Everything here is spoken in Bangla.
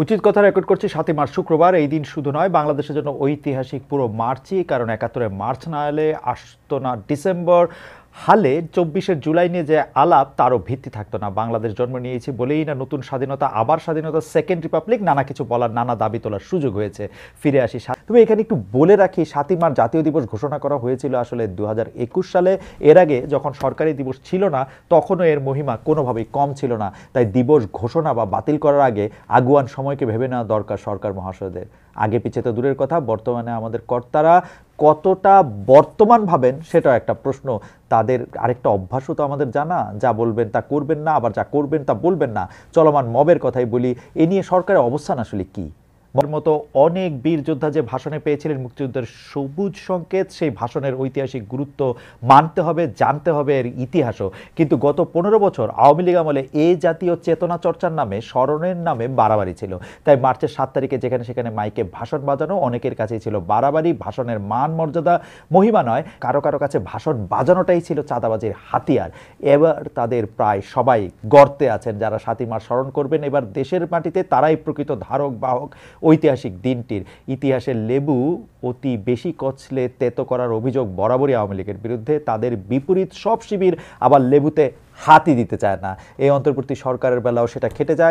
উচিত কথা রেকর্ড করছি ৭ই মার্চ শুক্রবার। এই দিন শুধু নয়, বাংলাদেশের জন্য ঐতিহাসিক পুরো মার্চই, কারণ ৭১-এর মার্চ না এলে আসতো না ডিসেম্বর, হালে ২৪শে জুলাই নিয়ে যে আলাপ তারও ভিত্তি থাকতো না। বাংলাদেশ জন্ম নিয়েছি বলেই না নতুন স্বাধীনতা, আবার স্বাধীনতা, সেকেন্ড রিপাবলিক, নানা কিছু বলার, নানা দাবি তোলার সুযোগ হয়েছে। ফিরে আসি, তবে এখানে একটু বলে রাখি, ৭ই মার্চ জাতীয় দিবস ঘোষণা করা হয়েছিল আসলে ২০২১ সালে। এর আগে যখন সরকারি দিবস ছিল না, তখনও এর মহিমা কোনোভাবেই কম ছিল না। তাই দিবস ঘোষণা বা বাতিল করার আগে আগুয়ান সময়কে ভেবে নেওয়া দরকার সরকার মহাশয়দের। আগে পিছে তো দূরের কথা, বর্তমানে আমাদের কর্তারা কতটা বর্তমান ভাবেন সেটাও একটা প্রশ্ন। তাদের আরেকটা অভ্যাসও তো আমাদের জানা, যা বলবেন তা করবেন না, আবার যা করবেন তা বলবেন না। চলমান মবের কথাই বলি, এ নিয়ে সরকারের অবস্থান আসলে কি? মতো অনেক বীর যোদ্ধা যে ভাষণে পেয়েছিলেন মুক্তিযুদ্ধের সবুজ সংকেত, সেই ভাষণের ঐতিহাসিক গুরুত্ব মানতে হবে, জানতে হবে এর ইতিহাসও। কিন্তু গত ১৫ বছর আওয়ামী লীগ আমলে এই জাতীয় চেতনা চর্চার নামে, স্মরণের নামে বাড়াবাড়ি ছিল। তাই মার্চের ৭ তারিখে যেখানে সেখানে মাইকে ভাষণ বাজানো অনেকের কাছেই ছিল বাড়াবাড়ি। ভাষণের মান মর্যাদা মহিমা নয়, কারো কারো কাছে ভাষণ বাজানোটাই ছিল চাঁদাবাজির হাতিয়ার। এবার তাদের প্রায় সবাই গর্তে আছেন। যারা ৭ই মার্চ স্মরণ করবেন এবার দেশের মাটিতে, তারাই প্রকৃত ধারক বাহক ঐতিহাসিক দিনটির। ইতিহাসের লেবু অতি বেশি কচলে তেতো করার অভিযোগ বরাবরই আওয়ামী লীগের বিরুদ্ধে। তাদের বিপরীত সব শিবির আবার লেবুতে হাতই দিতে চায় না। এই অন্তর্বর্তী সরকারের বেলাও সেটা খেটে যায়।